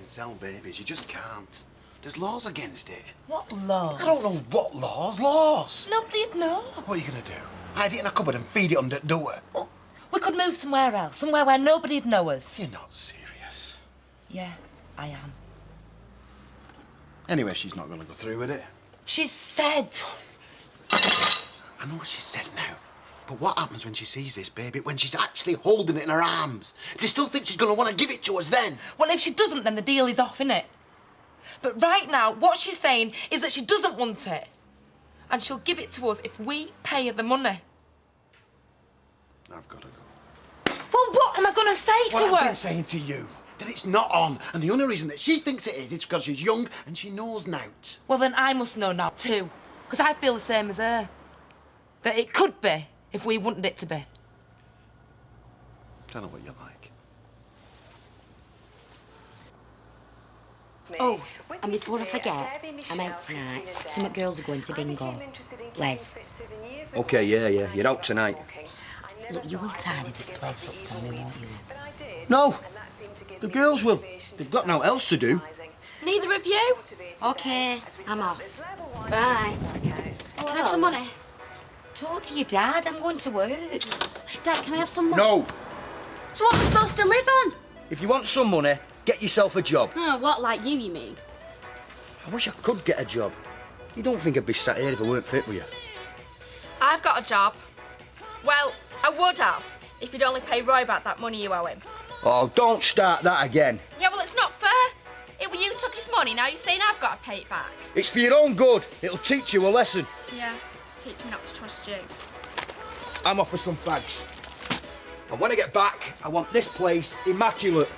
sell babies. You just can't. There's laws against it. What laws? I don't know what laws. Laws. Nobody'd know. What are you going to do? Hide it in a cupboard and feed it under the door? Well, we could move somewhere else, somewhere where nobody'd know us. You're not serious. Yeah, I am. Anyway, she's not going to go through with it. She's said. I know what she said now. But what happens when she sees this baby, when she's actually holding it in her arms? Does she still think she's going to want to give it to us then? Well, if she doesn't, then the deal is off, innit? But right now, what she's saying is that she doesn't want it. And she'll give it to us if we pay her the money. I've got to go. Well, what am I going to say to her? What I've been saying to you, that it's not on. And the only reason that she thinks it is because she's young and she knows nought. Well, then I must know now, too. Because I feel the same as her. That it could be if we wanted it to be. Tell her what you like. Oh, and before I forget, I'm out tonight. Some girls are going to bingo. Les. OK, yeah, you're out tonight. Look, you will tidy this place up for me, won't you? No, the girls will. They've got nothing else to do. Neither of you? OK, I'm off. Bye. Can I have some money? Talk to your dad, I'm going to work. Dad, can I have some money? No. So what am I supposed to live on? If you want some money, get yourself a job. What, like you mean? I wish I could get a job. You don't think I'd be sat here if I weren't fit with you? I've got a job. Well, I would have, if you'd only pay Roy back that money you owe him. Oh, don't start that again. Yeah, well, it's not fair. It was you took his money, now you're saying I've got to pay it back. It's for your own good. It'll teach you a lesson. Yeah, teach me not to trust you. I'm off for some fags. And when I get back, I want this place immaculate.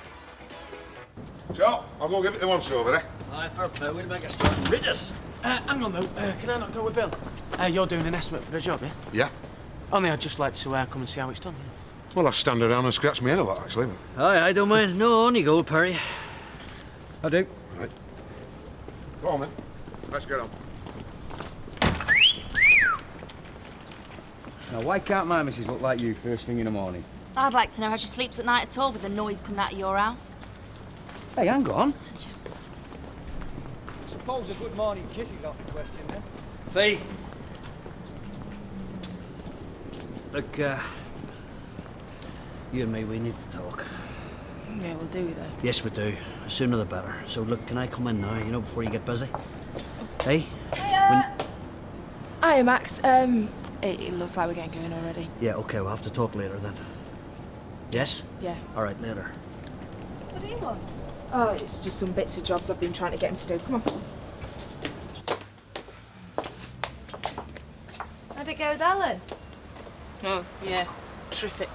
So, I'll go give it the once over, eh? Aye, fair play. We'll make a start and rid us. Hang on, though. Can I not go with Bill? You're doing an estimate for the job, yeah? Yeah. Only I'd just like to come and see how it's done. Well, I stand around and scratch my head a lot, actually. But... Aye, I don't mind. No, on you go, Perry. I do. Right. Go on, then. Let's get on. Now, why can't my missus look like you first thing in the morning? I'd like to know how she sleeps at night at all with the noise coming out of your house. Hey, hang on. Suppose a good morning kiss is out the question, then. Fee. Look, you and me, we need to talk. Yeah, we'll do, though. Yes, we do. The sooner the better. So, look, can I come in now, you know, before you get busy? Hey? Hiya, Max. It looks like we're getting going already. Yeah, OK, we'll have to talk later, then. Yes? Yeah. All right, later. What do you want? Oh, it's just some bits of jobs I've been trying to get him to do. Come on. How'd it go with Alan? Oh, yeah. Terrific.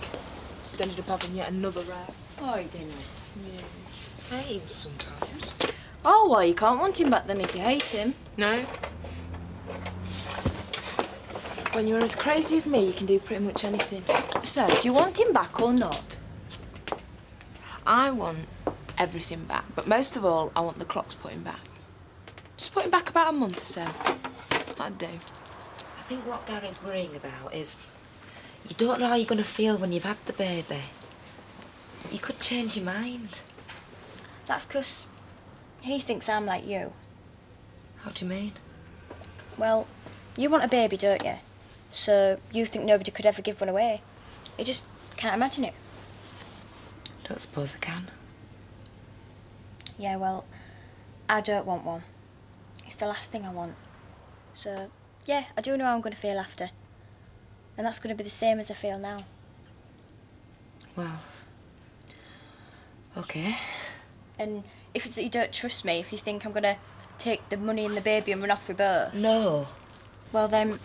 Just ended up having yet another row. Oh, he didn't. Yeah. I hate him sometimes. Oh, well, you can't want him back then if you hate him. No? When you're as crazy as me, you can do pretty much anything. So, do you want him back or not? I want everything back, but most of all, I want the clocks putting back. Just put him back about a month or so. That'd do. I think what Gary's worrying about is you don't know how you're going to feel when you've had the baby. You could change your mind. That's 'cause he thinks I'm like you. How do you mean? Well, you want a baby, don't you? So you think nobody could ever give one away. You just can't imagine it. Don't suppose I can. Yeah, well, I don't want one. It's the last thing I want. So, yeah, I do know how I'm going to feel after. And that's going to be the same as I feel now. Well, OK. And if it's that you don't trust me, if you think I'm going to take the money and the baby and run off with both... No. Well, then,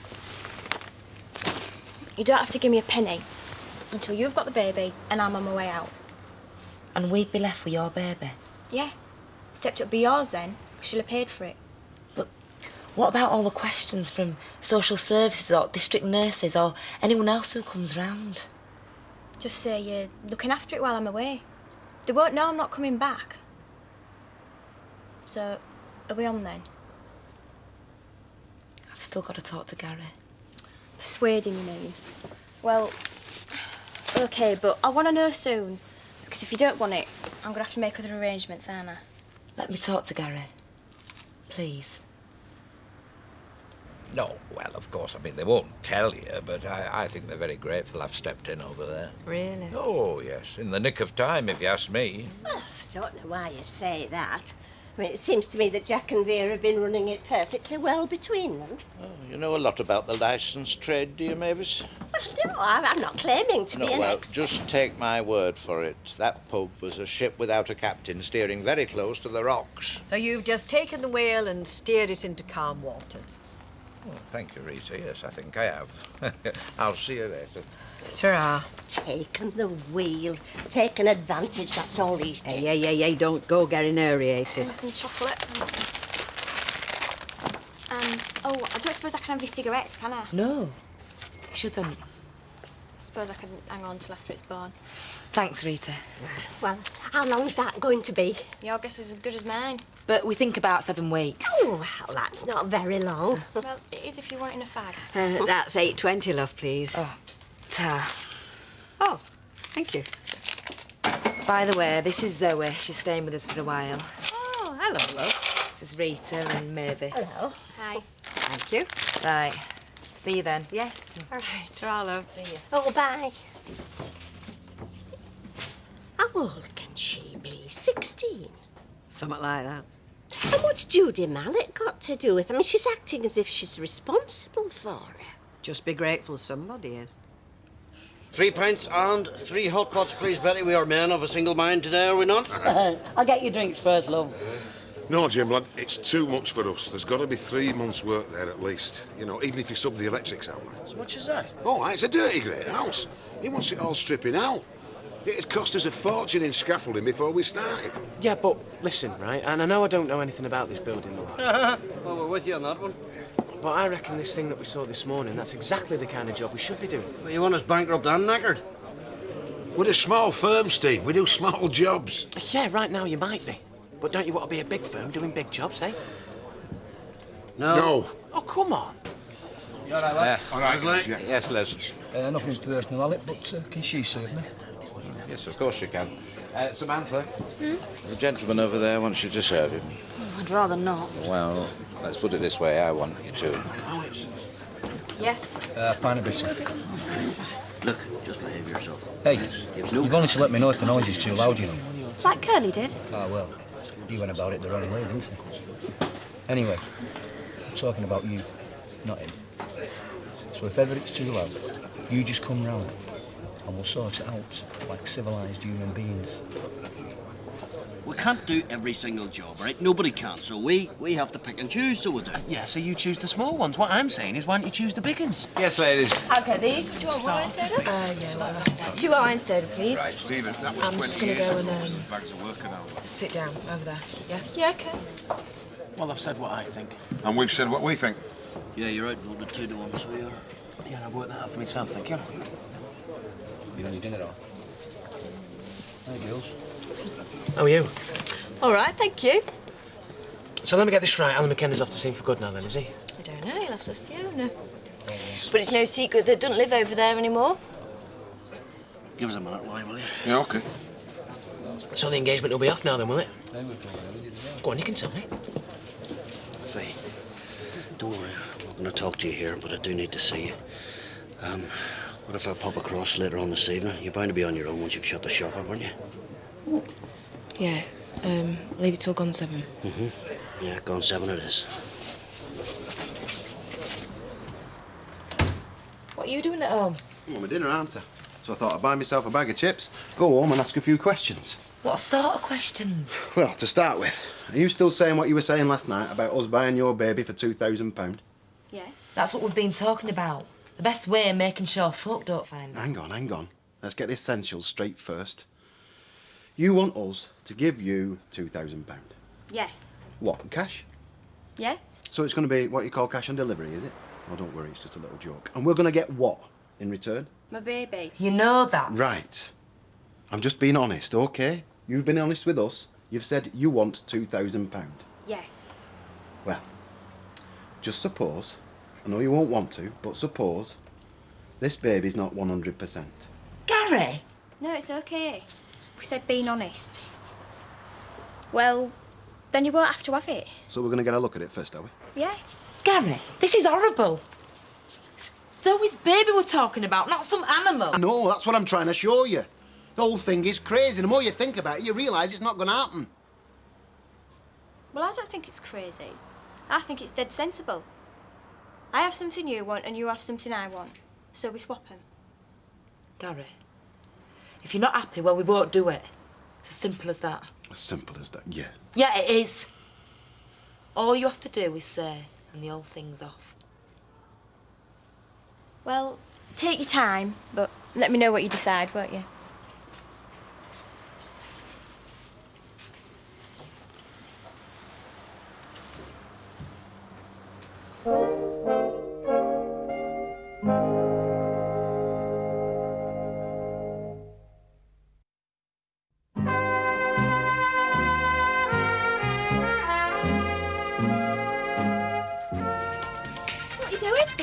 you don't have to give me a penny until you've got the baby and I'm on my way out. And we'd be left with your baby? Yeah. Except it'll be yours then, because you'll have paid for it. But what about all the questions from social services or district nurses or anyone else who comes round? Just say you're looking after it while I'm away. They won't know I'm not coming back. So, are we on then? I've still got to talk to Gary. Persuading, you mean? Well, OK, but I want to know soon. Because if you don't want it, I'm going to have to make other arrangements, aren't I? Let me talk to Gary. Please. No, well, of course, I mean, they won't tell you, but I think they're very grateful I've stepped in over there. Really? Oh, yes, in the nick of time, if you ask me. Well, I don't know why you say that. I mean, it seems to me that Jack and Vera have been running it perfectly well between them. Oh, you know a lot about the licence trade, do you, Mavis? No, I'm not claiming to be an expert. Just take my word for it. That pub was a ship without a captain steering very close to the rocks. So you've just taken the wheel and steered it into calm waters? Oh, thank you, Rita. Yes, I think I have. I'll see you later. Ta-ra. Taken the wheel, taken advantage, that's all he's taken. Hey, don't go getting aerated. And some chocolate. Oh, I don't suppose I can have these cigarettes, can I? No, you shouldn't. I suppose I can hang on till after it's born. Thanks, Rita. Well, how long's that going to be? Your guess is as good as mine. But we think about 7 weeks. Oh, well, that's not very long. Well, it is if you're wanting a fag. That's 8.20, love, please. Oh, ta. Oh, thank you. By the way, this is Zoe. She's staying with us for a while. Oh, hello, love. This is Rita and Mavis. Hello. Hi. Thank you. Right. See you then. Yes. All right. Ta-ra, love. See you. Oh, bye. How old can she be? 16? Something like that. And what's Judy Mallet got to do with it? I mean, she's acting as if she's responsible for it. Just be grateful somebody is. 3 pints and 3 hot pots, please, Betty. We are men of a single mind today, are we not? I'll get you drinks first, love. No, Jim, lad, it's too much for us. There's got to be 3 months' work there at least. You know, even if you sub the electrics out. As much as that? Oh, it's a dirty great house. He wants it all stripping out. It'd cost us a fortune in scaffolding before we started. Yeah, but listen, right, and I know I don't know anything about this building, Well, we're with you on that one. but I reckon this thing that we saw this morning, that's exactly the kind of job we should be doing. Well, you want us bankrupt and knackered? We're a small firm, Steve. We do small jobs. Yeah, right now you might be. But don't you want to be a big firm doing big jobs, eh? No. Oh, come on. You all right, lad? All right, Leslie? yeah. Yes, Les. Nothing personal, Alec, but can she serve me? Yes, of course you can. Samantha, the gentleman over there wants you to serve him. I'd rather not. Well, let's put it this way. I want you to. Yes. Fine a bit. Look, just behave yourself. Hey, you've only to let me know if the noise is too loud, you know. Like Curly did. Ah, well, you went about it the wrong way, didn't you? Anyway, I'm talking about you, not him. So if ever it's too loud, you just come round and we'll sort it out like civilised human beings. We can't do every single job, right? Nobody can, so we have to pick and choose, so we do. Yeah, so you choose the small ones. What I'm saying is, why don't you choose the big ones? Yes, ladies. Okay, these. Do you want wine soda? Yeah, 2 wine soda, please. Right, Stephen, that was I'm 20 just gonna years go ago. and, Bags of work now. Sit down over there, yeah? Yeah, okay. Well, I've said what I think. And we've said what we think. Yeah, you're right, voted 2 to 1, so we are. Yeah, I've worked that out for myself, thank you. You done your dinner all? Hey, girls. How are you? All right, thank you. So let me get this right. Alan McKenna's off the scene for good now, then, is he? I don't know, he'll have to ask Fiona. But it's no secret that doesn't live over there anymore. Give us a minute, will you? Yeah, OK. So the engagement will be off now, then, will it? Go on, you can tell me. See, don't worry, I'm not going to talk to you here, but I do need to see you. What if I pop across later on this evening? You're bound to be on your own once you've shut the shop up, aren't you? Yeah, leave it till gone 7. Yeah, gone 7 it is. What are you doing at home? I'm on my dinner, aren't I? So I thought I'd buy myself a bag of chips, go home and ask a few questions. What sort of questions? Well, to start with, are you still saying what you were saying last night about us buying your baby for £2,000? Yeah. That's what we've been talking about. The best way of making sure folk don't find out. Hang on. Let's get the essentials straight first. You want us to give you £2,000. Yeah. What, cash? Yeah. So it's going to be what you call cash on delivery, is it? Oh, don't worry, it's just a little joke. And we're going to get what in return? My baby. You know that. Right. I'm just being honest, OK? You've been honest with us. You've said you want £2,000. Yeah. Well, just suppose, I know you won't want to, but suppose this baby's not 100%. Gary! No, it's okay. We said being honest. Well, Then you won't have to have it. So we're going to get a look at it first, are we? Yeah. Gary, this is horrible. Zoe's baby we're talking about, not some animal. I know, that's what I'm trying to show you. The whole thing is crazy. The more you think about it, you realise it's not going to happen. Well, I don't think it's crazy. I think it's dead sensible. I have something you want and you have something I want. So we swap them. Gary, if you're not happy, well, we won't do it. It's as simple as that. As simple as that, yeah. Yeah, it is. All you have to do is say, and the whole thing's off. Well, take your time, but let me know what you decide, won't you?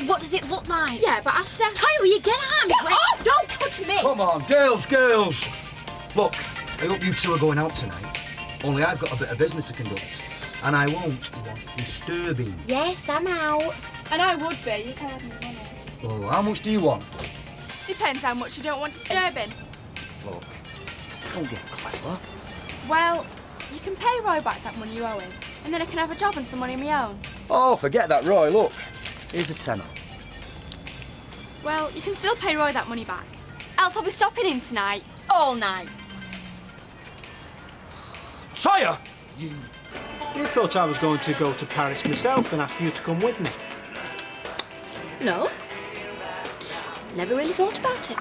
What does it look like? Yeah, but after... Kylie, get on! Get off! Don't touch me! Come on, girls! Look, I hope you two are going out tonight. Only I've got a bit of business to conduct. And I won't want disturbing. Yes, I'm out. And I would be. You can have me money. Oh, how much do you want? Depends how much you don't want disturbing. Look, don't get clever. Well, you can pay Roy back that money you owe him, and then I can have a job and some money of my own. Oh, forget that, Roy. Look, here's a tenner. Well, you can still pay Roy that money back. Else I'll be stopping in tonight. All night. Sire! You thought I was going to go to Paris myself and ask you to come with me? No. Never really thought about it.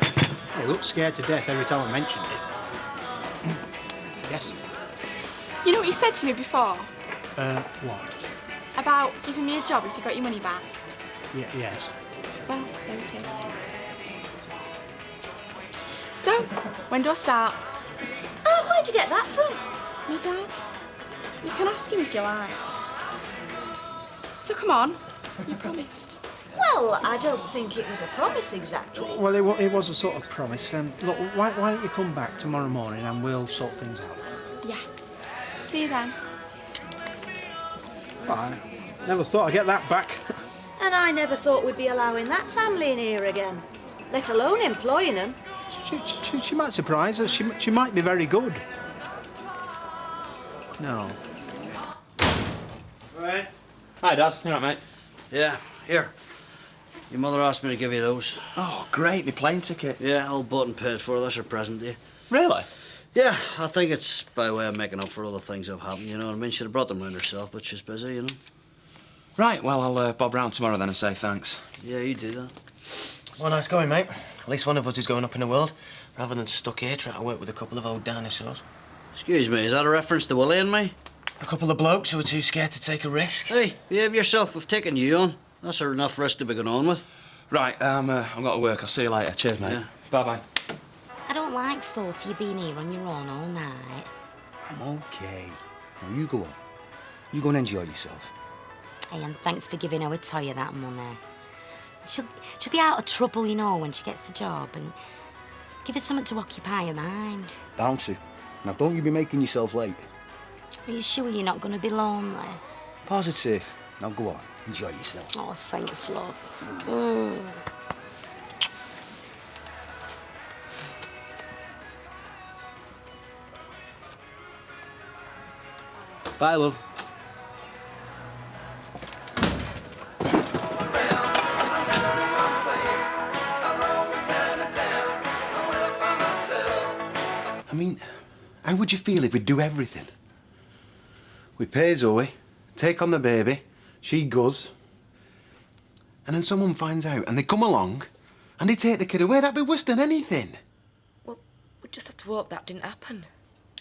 You looked scared to death every time I mentioned it. Yes? You know what you said to me before? What? About giving me a job if you got your money back. Yes. Well, there it is. So, when do I start? Where'd you get that from? My dad. You can ask him if you like. So come on, you promised. Well, I don't think it was a promise exactly. Well, it was a sort of promise. Look, why don't you come back tomorrow morning and we'll sort things out? Yeah. See you then. I never thought I'd get that back. And I never thought we'd be allowing that family in here again, let alone employing them. She might surprise us. She might be very good. No. Right. Hi, Dad. You all right, mate? Yeah, here. Your mother asked me to give you those. Oh, great. My plane ticket. Yeah, all bought and paid for. That's her present to you. Really? Yeah, I think it's by way of making up for all the things that have happened, you know what I mean? She'd have brought them round herself, but she's busy, you know? Right, well, I'll bob round tomorrow then and say thanks. Yeah, you do that. Well, nice going, mate. At least one of us is going up in the world, rather than stuck here trying to work with a couple of old dinosaurs. Excuse me, is that a reference to Willie and me? A couple of blokes who are too scared to take a risk. Hey, behave yourself. We've taken you on. That's enough risk to be going on with. Right, I've got to work. I'll see you later. Cheers, mate. Yeah. Bye-bye. I don't like thought of you being here on your own all night. I'm okay. Now, you go on. You go and enjoy yourself. Hey, and thanks for giving our Toya that money. She'll be out of trouble, you know, when she gets the job, and give her something to occupy her mind. Bound to. Now, don't you be making yourself late. Are you sure you're not going to be lonely? Positive. Now, go on. Enjoy yourself. Oh, thanks, love. Bye, love. I mean, how would you feel if we'd do everything? We pay Zoe, take on the baby, she goes, and then someone finds out and they come along and they take the kid away. That'd be worse than anything. Well, we just have to hope that didn't happen.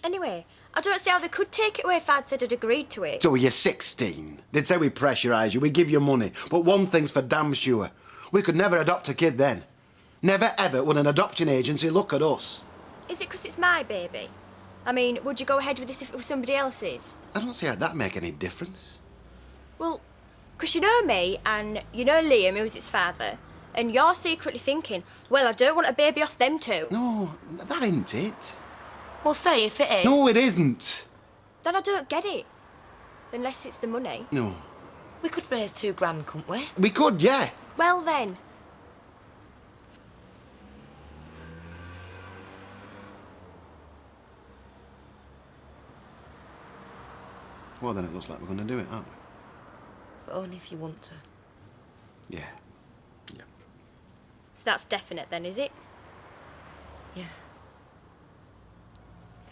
Anyway, I don't see how they could take it away if I'd said I'd agreed to it. So you're 16. They'd say we pressurise you, we give you money. But one thing's for damn sure. We could never adopt a kid then. Never ever would an adoption agency look at us. Is it because it's my baby? I mean, would you go ahead with this if it was somebody else's? I don't see how that'd make any difference. Well, because you know me, and you know Liam, who's its father, and you're secretly thinking, well, I don't want a baby off them two. No, that ain't it. Well, say if it is. No, it isn't. Then I don't get it. Unless it's the money. No. We could raise £2 grand, couldn't we? We could, yeah. Well then. Well, then it looks like we're going to do it, aren't we? But only if you want to. Yeah. So that's definite then, is it? Yeah.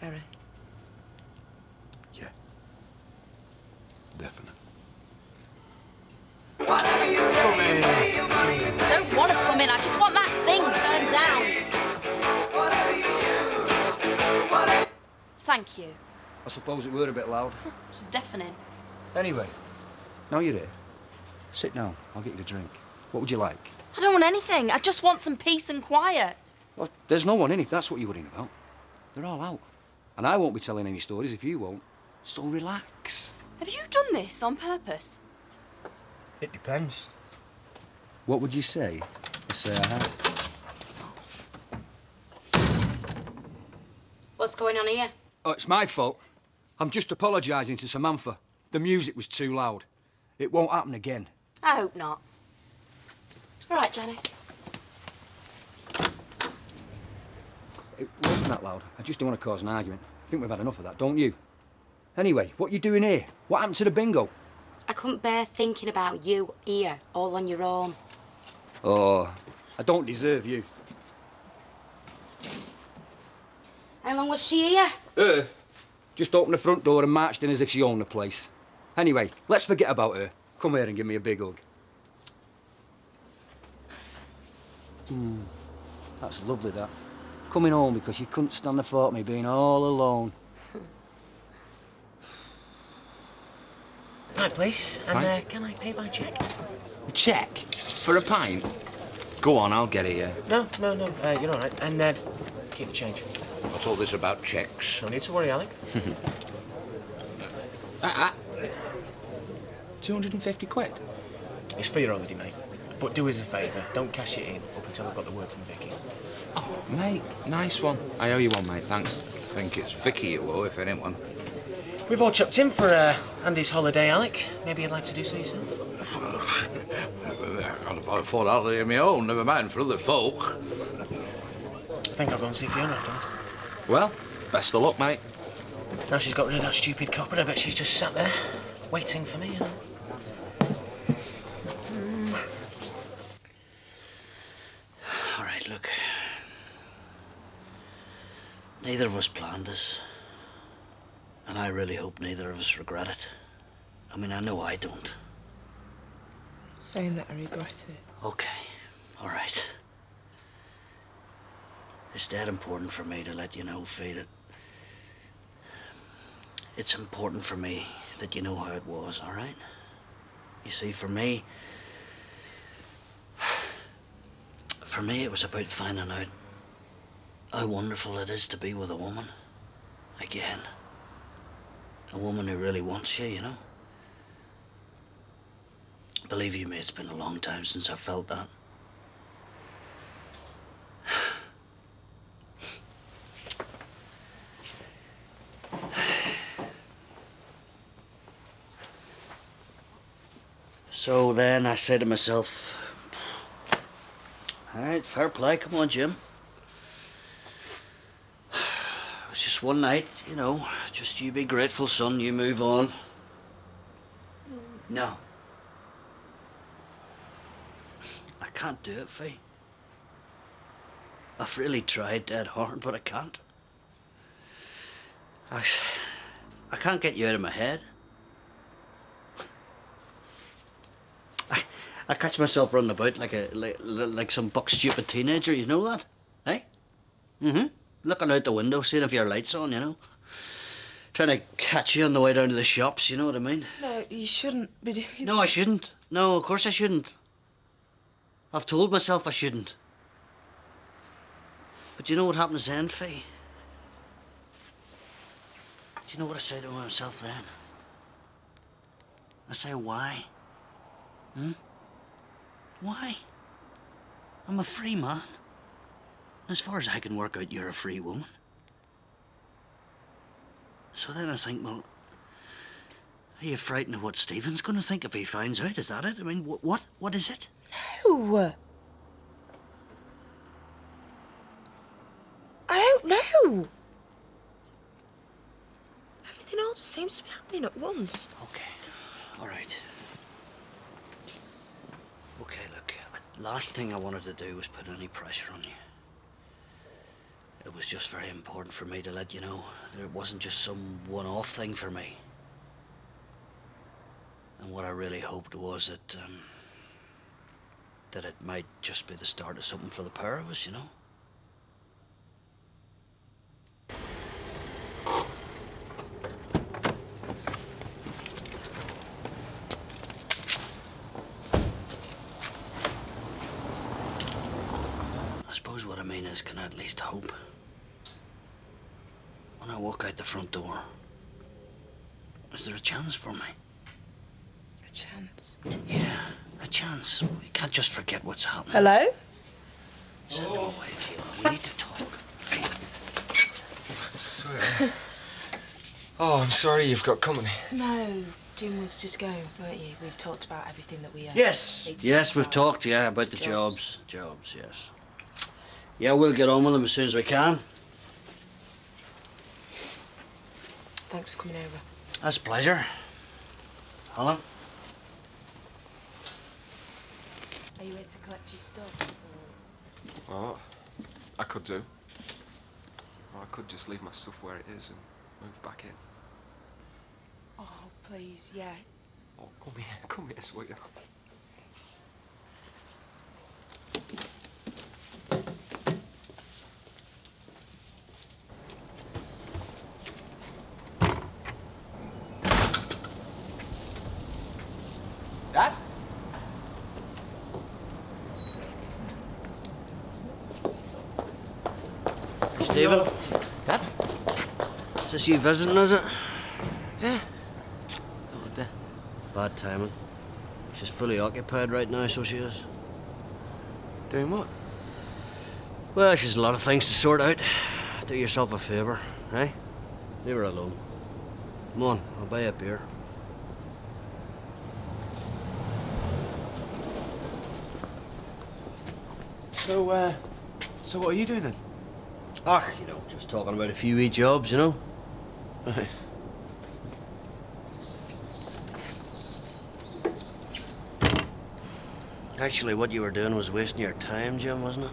Gary. Yeah. Definite. I don't want to come in. I just want that thing turned down. Thank you. I suppose it were a bit loud. It's deafening. Anyway, now you're here. Sit down. I'll get you a drink. What would you like? I don't want anything. I just want some peace and quiet. Well, there's no one in it. That's what you're worrying about. They're all out. And I won't be telling any stories if you won't. So relax. Have you done this on purpose? It depends. What would you say if I say I had? What's going on here? Oh, it's my fault. I'm just apologising to Samantha. The music was too loud. It won't happen again. I hope not. All right, Janice. It wasn't that loud. I just don't want to cause an argument. I think we've had enough of that, don't you? Anyway, what you doing here? What happened to the bingo? I couldn't bear thinking about you here, all on your own. Oh, I don't deserve you. How long was she here? Just opened the front door and marched in as if she owned the place. Anyway, let's forget about her. Come here and give me a big hug. That's lovely, that. Coming home because you couldn't stand the thought of me being all alone. Right, please. And Pint? can I pay by cheque? A cheque? For a pint? Go on, I'll get it, yeah. No, you're all right. And keep the change. What's all this about cheques? No need to worry, Alec. 250 quid? It's for your holiday, mate. But do us a favour, don't cash it in up until I've got the word from Vicky. Oh, mate, nice one. I owe you one, mate, thanks. I think it's Vicky you owe, if anyone. We've all chucked in for Andy's holiday, Alec. Maybe you'd like to do so yourself? I can't afford holiday of my own, never mind for other folk. I think I'll go and see Fiona afterwards. Well, best of luck, mate. Now she's got rid of that stupid copper, I bet she's just sat there, waiting for me, you know. All right, look. Neither of us planned this. And I really hope neither of us regret it. I mean, I know I don't. Saying that I regret it. Okay, all right. It's dead important for me to let you know, Fee, that it's important for me that you know how it was, all right? You see, for me it was about finding out how wonderful it is to be with a woman again. A woman who really wants you, you know? Believe you me, it's been a long time since I've felt that. So then I said to myself, all right, fair play, come on, Jim. It was just one night, you know, just you be grateful, son, you move on. No. I can't do it, Fee. I've really tried dead hard, but I can't. I can't get you out of my head. I catch myself running about like some buck stupid teenager, you know that? Eh? Mm-hmm. Looking out the window, seeing if your light's on, you know? Trying to catch you on the way down to the shops, you know what I mean? No, you shouldn't be doing that. No, I shouldn't. No, of course I shouldn't. I've told myself I shouldn't. But you know what happens then, Fee? Do you know what I say to myself then? I say, why? Why? I'm a free man. As far as I can work out, you're a free woman. So then I think, well, Are you frightened of what Stephen's going to think if he finds out? Is that it? I mean, what is it? No. I don't know. Everything all just seems to be happening at once. Okay, all right. Okay, look, last thing I wanted to do was put any pressure on you. It was just very important for me to let you know that it wasn't just some one-off thing for me. And what I really hoped was that it might just be the start of something for the pair of us, you know? I suppose what I mean is, can I at least hope? When I walk out the front door, is there a chance for me? A chance? Yeah, a chance. We can't just forget what's happening. Hello? Send him away, Fiona. We need to talk. Sorry. Oh, I'm sorry you've got company. No, Jim was just going, weren't you? We've talked about everything that we Yes, need to yes, talk we've about. talked, yeah, about the jobs. Jobs, yes. Yeah, we'll get on with them as soon as we can. Thanks for coming over. That's a pleasure. Helen? Are you here to collect your stuff? Or... Oh, I could do. Or I could just leave my stuff where it is and move back in. Oh, please, yeah. Oh, come here, sweetheart. Dad? Stephen? Dad? Is this you visiting, is it? Yeah. Bad timing. She's fully occupied right now, so she is. Doing what? Well, she's a lot of things to sort out. Do yourself a favour, eh? Leave her alone. Come on, I'll buy you a beer. So what are you doing then? Ah, you know, just talking about a few wee jobs, you know? Right. Actually, what you were doing was wasting your time, Jim, wasn't it?